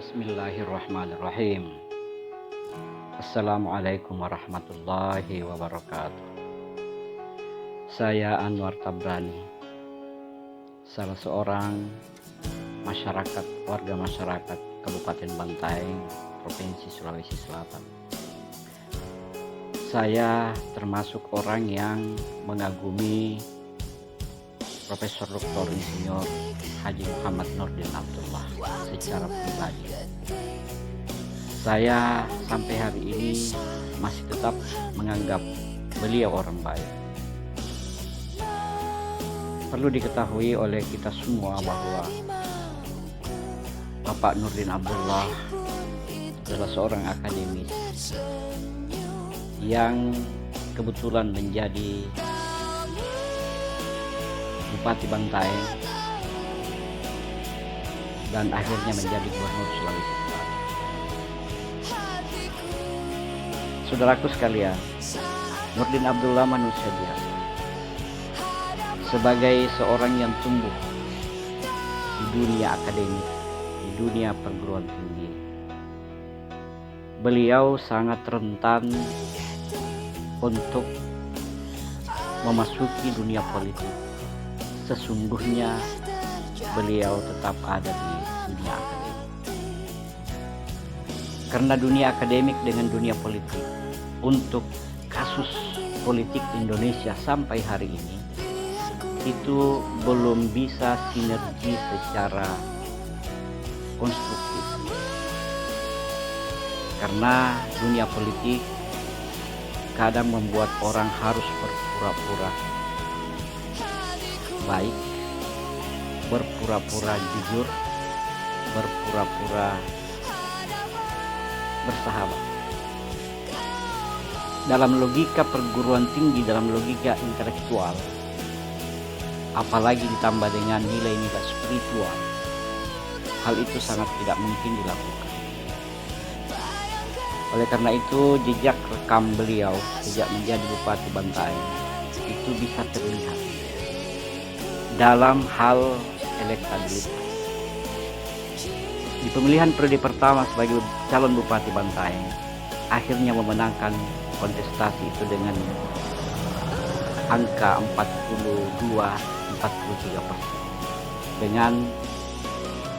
Bismillahirrahmanirrahim. Assalamualaikum warahmatullahi wabarakatuh. Saya Anwar Tabrani, salah seorang warga masyarakat Kabupaten Bantaeng, Provinsi Sulawesi Selatan. Saya termasuk orang yang mengagumi Profesor Dr. Insinyur Haji Muhammad Nurdin Abdullah secara pribadi. Saya sampai hari ini masih tetap menganggap beliau orang baik. Perlu diketahui oleh kita semua bahwa Bapak Nurdin Abdullah adalah seorang akademis yang kebetulan menjadi Bupati Bantaeng dan akhirnya menjadi Gubernur Sulawesi Selatan. Saudaraku sekalian, Nurdin Abdullah manusia biasa. Sebagai seorang yang tumbuh di dunia akademik, di dunia perguruan tinggi, beliau sangat rentan untuk memasuki dunia politik. Sesungguhnya beliau tetap ada di dunia akademik. Karena dunia akademik dengan dunia politik, untuk kasus politik Indonesia sampai hari ini itu belum bisa sinergi secara konstruktif. Karena dunia politik kadang membuat orang harus berpura-pura baik, berpura-pura jujur, berpura-pura bersahabat. Dalam logika perguruan tinggi, dalam logika intelektual, apalagi ditambah dengan nilai-nilai spiritual, hal itu sangat tidak mungkin dilakukan. Oleh karena itu, jejak rekam beliau sejak menjadi Bupati Bantaeng itu bisa terlihat dalam hal elektabilitas. Di pemilihan periode pertama sebagai calon Bupati Bantaeng, akhirnya memenangkan kontestasi itu dengan angka 42-43% dengan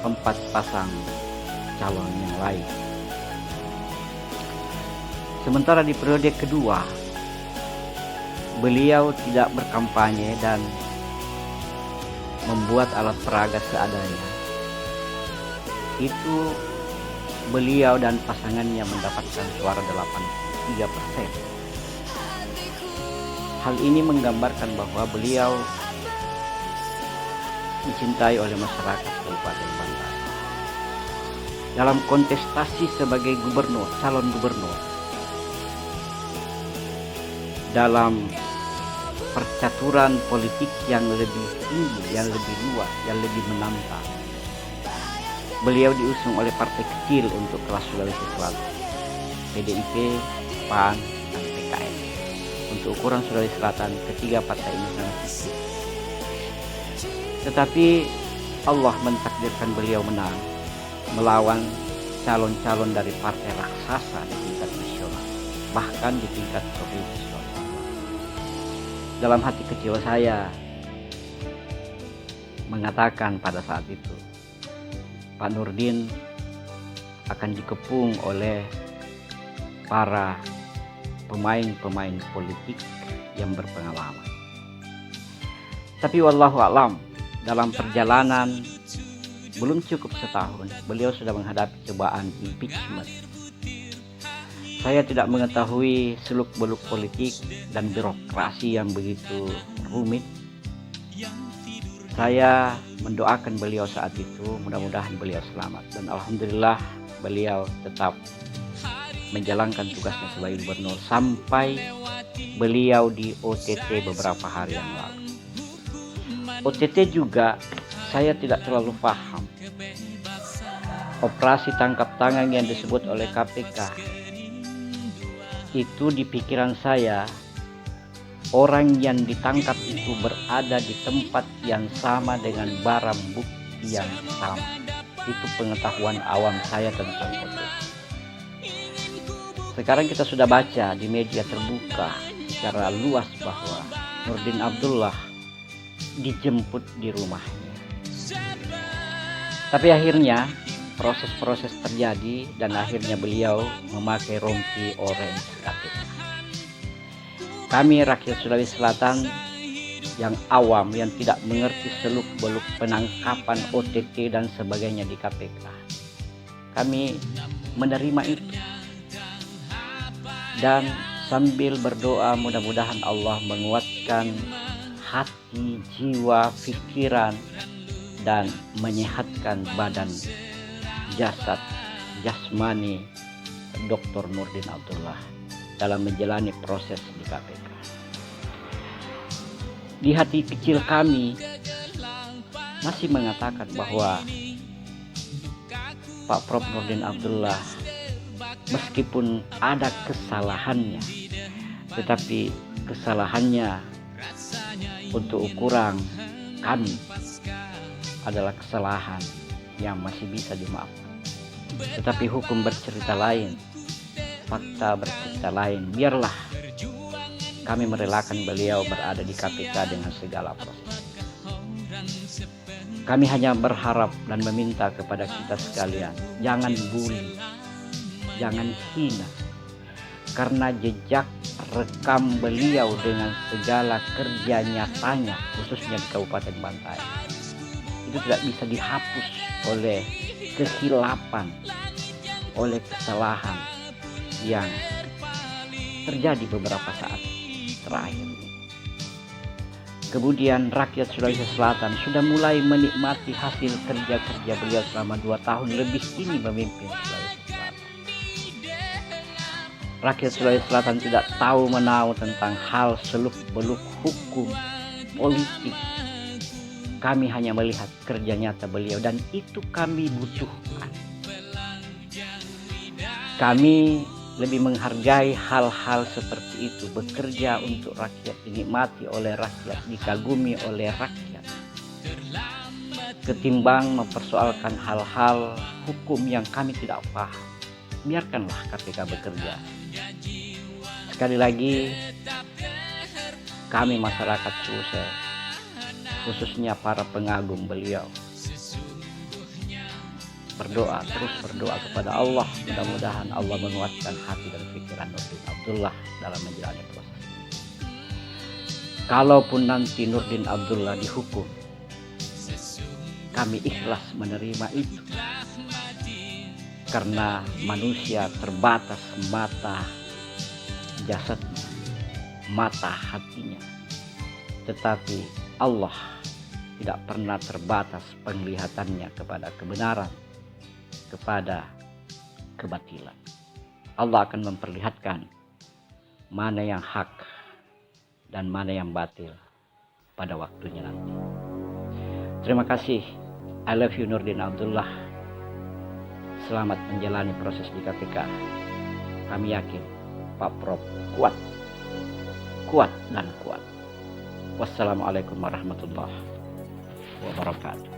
4 pasang calon yang lain. Sementara di periode kedua, beliau tidak berkampanye dan membuat alat peraga seadanya. Itu beliau dan pasangannya mendapatkan suara 83%. Hal ini menggambarkan bahwa beliau dicintai oleh masyarakat Kabupaten Bantaeng. Dalam kontestasi sebagai gubernur, calon gubernur, dalam percaturan politik yang lebih tinggi, yang lebih luas, yang lebih menantang, beliau diusung oleh partai kecil untuk kelas Sulawesi Selatan, PDIP, PAN, dan PKS. Untuk ukuran Sulawesi Selatan, ketiga partai ini sangat kecil. Tetapi Allah mentakdirkan beliau menang melawan calon-calon dari partai raksasa di tingkat nasional, bahkan di tingkat provinsi. Dalam hati kecil saya mengatakan pada saat itu, Pak Nurdin akan dikepung oleh para pemain-pemain politik yang berpengalaman. Tapi wallahu a'lam, dalam perjalanan belum cukup setahun, beliau sudah menghadapi cobaan impeachment. Saya tidak mengetahui seluk-beluk politik dan birokrasi yang begitu rumit. Saya mendoakan beliau saat itu, mudah-mudahan beliau selamat. Dan alhamdulillah beliau tetap menjalankan tugasnya sebagai gubernur sampai beliau di OTT beberapa hari yang lalu. OTT juga saya tidak terlalu paham. Operasi tangkap tangan yang disebut oleh KPK, itu di pikiran saya, orang yang ditangkap itu berada di tempat yang sama dengan barang bukti yang sama. Itu pengetahuan awam saya tentang OTT. Sekarang kita sudah baca di media terbuka secara luas bahwa Nurdin Abdullah dijemput di rumahnya. Tapi akhirnya proses-proses terjadi dan akhirnya beliau memakai rompi orange KPK. Kami rakyat Sulawesi Selatan yang awam, yang tidak mengerti seluk-beluk penangkapan OTT dan sebagainya di KPK, kami menerima itu dan sambil berdoa mudah-mudahan Allah menguatkan hati, jiwa, pikiran dan menyehatkan badan, jasad, jasmani Dr. Nurdin Abdullah dalam menjalani proses di KPK. Di hati kecil kami masih mengatakan bahwa Pak Prof Nurdin Abdullah meskipun ada kesalahannya, tetapi kesalahannya untuk ukuran kami adalah kesalahan yang masih bisa dimaafkan. Tetapi hukum bercerita lain, fakta bercerita lain. Biarlah kami merelakan beliau berada di KPK dengan segala proses. Kami hanya berharap dan meminta kepada kita sekalian, jangan bully, jangan hina, karena jejak rekam beliau dengan segala kerja nyatanya, khususnya di Kabupaten Bantaeng, itu tidak bisa dihapus oleh kesilapan, oleh kesalahan yang terjadi beberapa saat terakhir. Kemudian rakyat Sulawesi Selatan sudah mulai menikmati hasil kerja-kerja beliau selama 2 tahun lebih ini memimpin Sulawesi Selatan. Rakyat Sulawesi Selatan tidak tahu menahu tentang hal seluk-beluk hukum, politik. Kami hanya melihat kerja nyata beliau dan itu kami butuhkan. Kami lebih menghargai hal-hal seperti itu, bekerja untuk rakyat, dinikmati oleh rakyat, dikagumi oleh rakyat, ketimbang mempersoalkan hal-hal hukum yang kami tidak paham. Biarkanlah KPK bekerja. Sekali lagi, kami masyarakat Sulsel, khususnya para pengagum beliau, terus berdoa kepada Allah, mudah-mudahan Allah menguatkan hati dan pikiran Nurdin Abdullah dalam menjalani proses ini. Kalaupun nanti Nurdin Abdullah dihukum, kami ikhlas menerima itu, karena manusia terbatas mata jasadnya, mata hatinya, tetapi Allah tidak pernah terbatas penglihatannya kepada kebenaran, kepada kebatilan. Allah akan memperlihatkan mana yang hak dan mana yang batil pada waktunya nanti. Terima kasih. I love you Nurdin Abdullah. Selamat menjalani proses di KPK. Kami yakin Pak Prof kuat dan kuat. Wassalamualaikum warahmatullahi wabarakatuh.